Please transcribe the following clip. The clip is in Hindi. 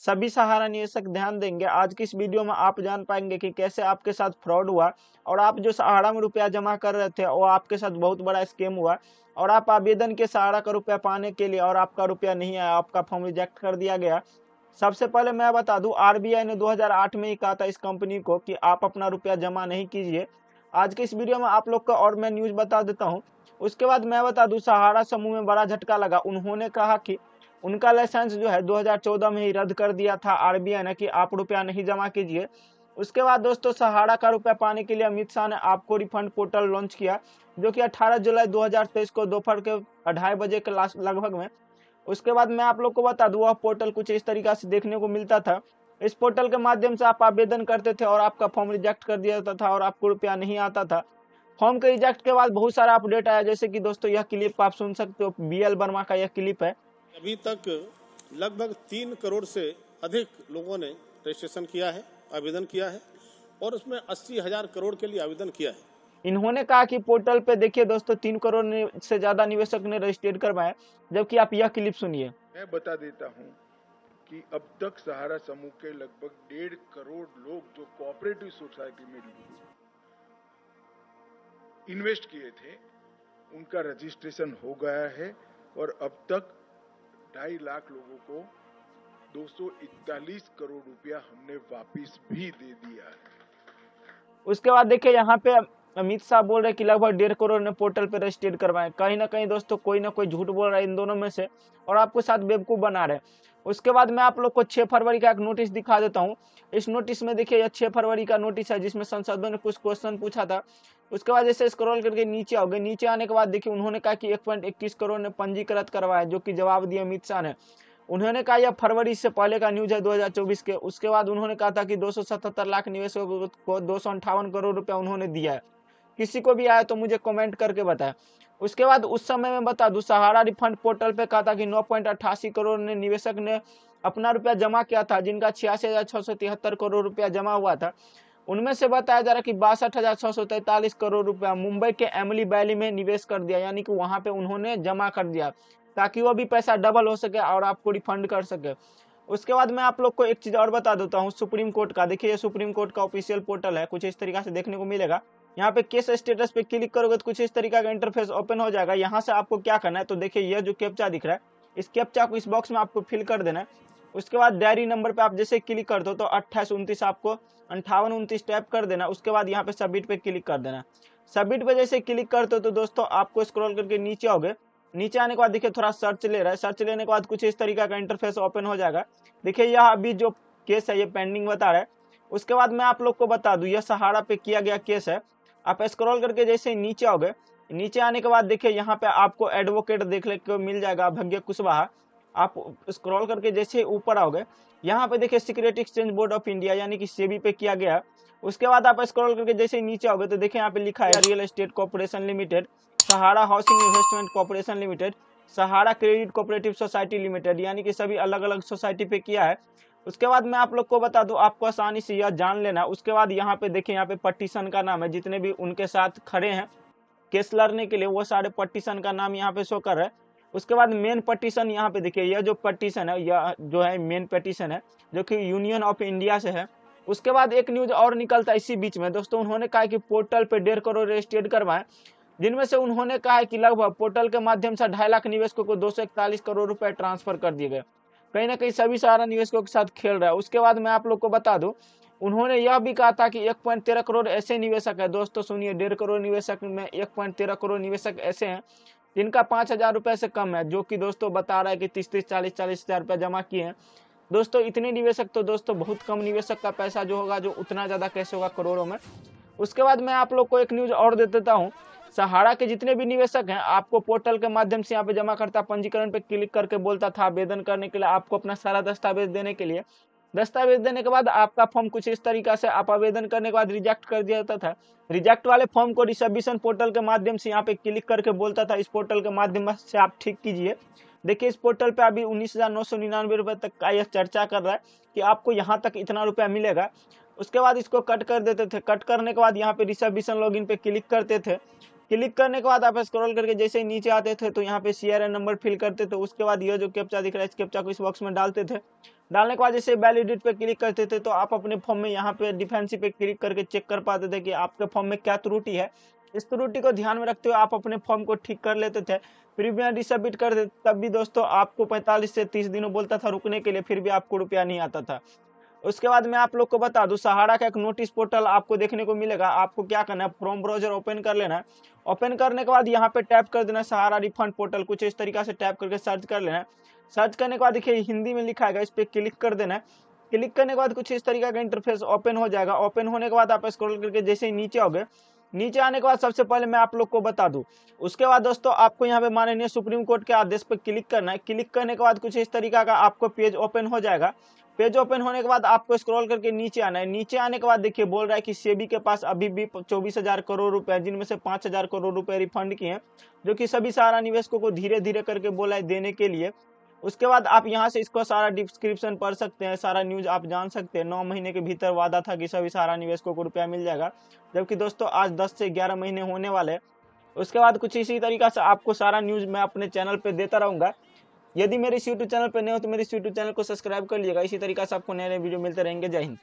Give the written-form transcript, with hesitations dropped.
सभी सहारा निवेशक ध्यान देंगे। आज की इस वीडियो में आप जान पाएंगे कि कैसे आपके साथ फ्रॉड हुआ और आप जो सहारा में रुपया जमा कर रहे थे वो आपके साथ बहुत बड़ा स्कैम हुआ और आप आवेदन के सहारा का रुपया पाने के लिए और आपका रुपया नहीं आया, आपका फॉर्म रिजेक्ट कर दिया गया। सबसे पहले मैं बता दूं, आरबीआई ने 2008 में ही कहा था इस कंपनी को कि आप अपना रुपया जमा नहीं कीजिए। आज के इस वीडियो में आप लोग को और मैं न्यूज बता देता हूं। उसके बाद मैं बता दूं, सहारा समूह में बड़ा झटका लगा। उन्होंने कहा कि उनका लाइसेंस जो है 2014 में ही रद्द कर दिया था आरबीआई ने कि आप रुपया नहीं जमा कीजिए। उसके बाद दोस्तों, सहारा का रुपया पाने के लिए अमित शाह ने आपको रिफंड पोर्टल लॉन्च किया, जो कि 18 जुलाई 2023 को दोपहर के 2:30 बजे के लगभग में। उसके बाद मैं आप लोग को बता दूं, वह पोर्टल कुछ इस तरीका से देखने को मिलता था। इस पोर्टल के माध्यम से आप आवेदन करते थे और आपका फॉर्म रिजेक्ट कर दिया जाता था और आपको रुपया नहीं आता था। फॉर्म के रिजेक्ट के बाद बहुत सारा अपडेट आया, जैसे कि दोस्तों यह क्लिप आप सुन सकते हो, बीएल वर्मा का यह क्लिप है। अभी तक लगभग 3 करोड़ से अधिक लोगों ने रजिस्ट्रेशन किया है, आवेदन किया है और उसमें 80,000 करोड़ के लिए आवेदन किया है। इन्होंने कहा कि पोर्टल पे देखिए दोस्तों 3 करोड़ से ज्यादा निवेशक ने रजिस्ट्रेट करवाए, जबकि आप यह क्लिप सुनिए। मैं बता देता हूं कि अब तक सहारा समूह के लगभग 1.5 करोड़ लोग जो कोऑपरेटिव सोसाइटी में इन्वेस्ट किए थे उनका रजिस्ट्रेशन हो गया है और अब तक 2.5 लाख लोगों को 241 करोड़ रुपया हमने वापस भी दे दिया है। उसके बाद देखिए यहाँ पे अमित शाह बोल रहे कि लगभग 1.5 करोड़ ने पोर्टल पे रजिस्ट्रेट करवाए। कहीं ना कहीं दोस्तों कोई ना कोई झूठ बोल रहा है इन दोनों में से और आपको साथ बेवकूफ बना रहे। उसके बाद मैं आप लोग को 6 फरवरी का एक नोटिस दिखा देता हूँ। इस नोटिस में देखिए, यह 6 फरवरी का नोटिस है जिसमें संसदों ने कुछ क्वेश्चन पूछा था। उसके बाद जैसे स्क्रॉल करके नीचे आओगे, नीचे आने के बाद देखिए उन्होंने कहा कि 1.21 करोड़ ने पंजीकृत करवाया, जो कि जवाब दिया अमित शाह ने। उन्होंने कहा यह फरवरी से पहले का न्यूज है 2024 के। उसके बाद उन्होंने कहा था कि 277 लाख निवेशकों को 258 करोड़ रुपया उन्होंने दिया है। किसी को भी आया तो मुझे कमेंट करके बताएं। उसके बाद उस समय में बता दूं, सहारा रिफंड पोर्टल पे कहा था कि 9.88 करोड़ ने निवेशक ने अपना रुपया जमा किया था, जिनका 86,673 करोड़ रुपया जमा हुआ था। उनमें से बताया जा रहा है कि 62,643 करोड़ रुपया मुंबई के एमली वैली में निवेश कर दिया, यानी कि वहां पे उन्होंने जमा कर दिया ताकि वो भी पैसा डबल हो सके और आपको रिफंड कर सके। उसके बाद मैं आप लोग को एक चीज और बता देता हूँ सुप्रीम कोर्ट का। देखिए, ये सुप्रीम कोर्ट का ऑफिशियल पोर्टल है, कुछ इस तरीका से देखने को मिलेगा। यहाँ पे केस स्टेटस पे क्लिक करोगे तो कुछ इस तरीका का इंटरफेस ओपन हो जाएगा। यहाँ से आपको क्या करना है, तो देखिए यह जो कैप्चा दिख रहा है, इस कैप्चा को इस बॉक्स में आपको फिल कर देना है। उसके बाद डायरी नंबर पे आप जैसे क्लिक कर दो तो 2829 आपको 5829 टाइप कर देना। उसके बाद यहाँ पे सबमिट पे क्लिक कर देना। सबमिट पे जैसे क्लिक करते हो तो दोस्तों आपको स्क्रॉल करके नीचे आओगे। नीचे आने के बाद देखिए थोड़ा सर्च ले रहा है। सर्च लेने के बाद कुछ इस तरीका का इंटरफेस ओपन हो जाएगा। देखिए यह अभी जो केस है ये पेंडिंग बता रहा है। उसके बाद मैं आप लोग को बता दूं, यह सहारा पे किया गया केस है। आप स्क्रॉल करके जैसे नीचे आओगे, नीचे आने के बाद देखिए यहाँ पे आपको एडवोकेट देखने को मिल जाएगा, अभज्ञ कुशवाहा। आप स्क्रॉल करके जैसे ऊपर आओगे, यहाँ पे देखिए security exchange board of India यानी कि सेबी पे किया गया। उसके बाद आप स्क्रॉल करके जैसे नीचे आओगे तो देखिए यहाँ पे लिखा है रियल एस्टेट कॉर्पोरेशन लिमिटेड, सहारा हाउसिंग इन्वेस्टमेंट कॉर्पोरेशन लिमिटेड, सहारा क्रेडिट कोऑपरेटिव सोसाइटी लिमिटेड, यानी कि सभी अलग अलग सोसाइटी पे किया है। उसके बाद मैं आप लोग को बता दूं, आपको आसानी से यह जान लेना। उसके बाद यहाँ पे देखिए, यहाँ पे पटिशन का नाम है, जितने भी उनके साथ खड़े हैं केस लड़ने के लिए वो सारे पटिशन का नाम यहाँ पे शो कर रहा है। उसके बाद मेन पटिशन यहाँ पे देखिए, यह जो पटिशन है यह जो है मेन पटिशन है, जो कि यूनियन ऑफ इंडिया से है। उसके बाद एक न्यूज और निकलता है इसी बीच में दोस्तों, उन्होंने कहा कि पोर्टल पे 1.5 करोड़ रजिस्ट्रेट करवाएं, जिनमें से उन्होंने कहा है कि लगभग पोर्टल के माध्यम से 2.5 लाख निवेशकों को 241 करोड़ रुपए ट्रांसफर कर दिए गए। कहीं ना कहीं सभी सहारा निवेशकों के साथ खेल रहा है। उसके बाद मैं आप लोग को बता दूं, उन्होंने यह भी कहा था कि 1.13 करोड़ ऐसे निवेशक है। दोस्तों सुनिए, 1.5 करोड़ निवेशक में 1.13 करोड़ निवेशक ऐसे हैं जिनका 5,000 रुपए से कम है, जो कि दोस्तों बता रहा है कि 30-30, 40-40 हजार रुपया जमा किए हैं। दोस्तों इतने निवेशक तो दोस्तों बहुत कम निवेशक का पैसा जो होगा, जो उतना ज्यादा कैसे होगा करोड़ों में। उसके बाद मैं आप लोग को एक न्यूज और दे देता हूँ। सहारा के जितने भी निवेशक हैं, आपको पोर्टल के माध्यम से यहाँ पे जमा करता पंजीकरण पे क्लिक करके बोलता था आवेदन करने के लिए, आपको अपना सारा दस्तावेज देने के लिए। दस्तावेज देने के बाद आपका फॉर्म कुछ इस तरीका से आप आवेदन करने के बाद रिजेक्ट कर दिया जाता था। रिजेक्ट वाले फॉर्म को रिसब्मिशन पोर्टल के माध्यम से यहाँ पे क्लिक करके बोलता था इस पोर्टल के माध्यम से आप ठीक कीजिए। देखिए इस पोर्टल पे अभी 19,999 रुपए तक का यह चर्चा कर रहा है कि आपको यहाँ तक इतना रुपया मिलेगा। उसके बाद इसको कट कर देते थे। कट करने के बाद यहाँ पे रिसब्मिशन लॉगिन पे क्लिक करते थे। क्लिक करने के बाद आप स्क्रॉल करके जैसे ही नीचे आते थे तो यहाँ पे CRN नंबर फिल करते थे। उसके बाद यह जो कैप्चा दिख रहा है इस कैप्चा को इस बॉक्स में डालते थे। डालने के बाद जैसे वैलिडेट पे क्लिक करते थे तो आप अपने फॉर्म में यहाँ पे डिफेंसिव पे क्लिक करके चेक कर पाते थे कि आपके फॉर्म में क्या त्रुटि है। इस त्रुटि को ध्यान में रखते हुए आप अपने फॉर्म को ठीक कर लेते थे, फिर भी यदि सबमिट कर देते तब भी दोस्तों आपको 45 से 30 दिनों बोलता था रुकने के लिए, फिर भी आपको रुपया नहीं आता था। उसके बाद मैं आप लोग को बता दूं, सहारा का एक नोटिस पोर्टल आपको देखने को मिलेगा। आपको क्या करना है, क्रोम ब्राउजर ओपन कर लेना है। ओपन करने के बाद यहाँ पे टैप कर देना सहारा रिफंड पोर्टल, कुछ इस तरीका से टैप करके सर्च कर लेना है। सर्च करने के बाद देखिए हिंदी में लिखा है, इस पर क्लिक कर देना है। क्लिक करने के बाद कुछ इस तरीका का इंटरफेस ओपन हो जाएगा। ओपन होने के बाद आप स्क्रॉल करके जैसे ही नीचे आओगे, नीचे आने के बाद सबसे पहले मैं आप लोग को बता दूं, उसके बाद दोस्तों आपको यहाँ पे माननीय सुप्रीम कोर्ट के आदेश पर क्लिक करना है। क्लिक करने के बाद कुछ इस तरीका का आपको पेज ओपन हो जाएगा। पेज ओपन होने के बाद आपको स्क्रॉल करके नीचे आना है। नीचे आने के बाद देखिए बोल रहा है कि सेबी के पास अभी भी 24,000 करोड़ रुपए है, जिनमें से 5,000 करोड़ रुपए रिफंड किए हैं, जो कि सभी सहारा निवेशकों को धीरे धीरे करके बोला है देने के लिए। उसके बाद आप यहाँ से इसको सारा डिस्क्रिप्शन पढ़ सकते हैं, सारा न्यूज आप जान सकते हैं। 9 महीने के भीतर वादा था कि सभी सहारा निवेशकों को रुपया मिल जाएगा, जबकि दोस्तों आज 10 से 11 महीने होने वाले हैं। उसके बाद कुछ इसी तरीका से आपको सारा न्यूज मैं अपने चैनल पे देता रहूंगा। यदि मेरे इस यूट्यूब चैनल पर नए हो तो मेरे इस यूट्यूब चैनल को सब्सक्राइब कर लीजिएगा। इसी तरीके से आपको नए नए वीडियो मिलते रहेंगे। जय हिंद।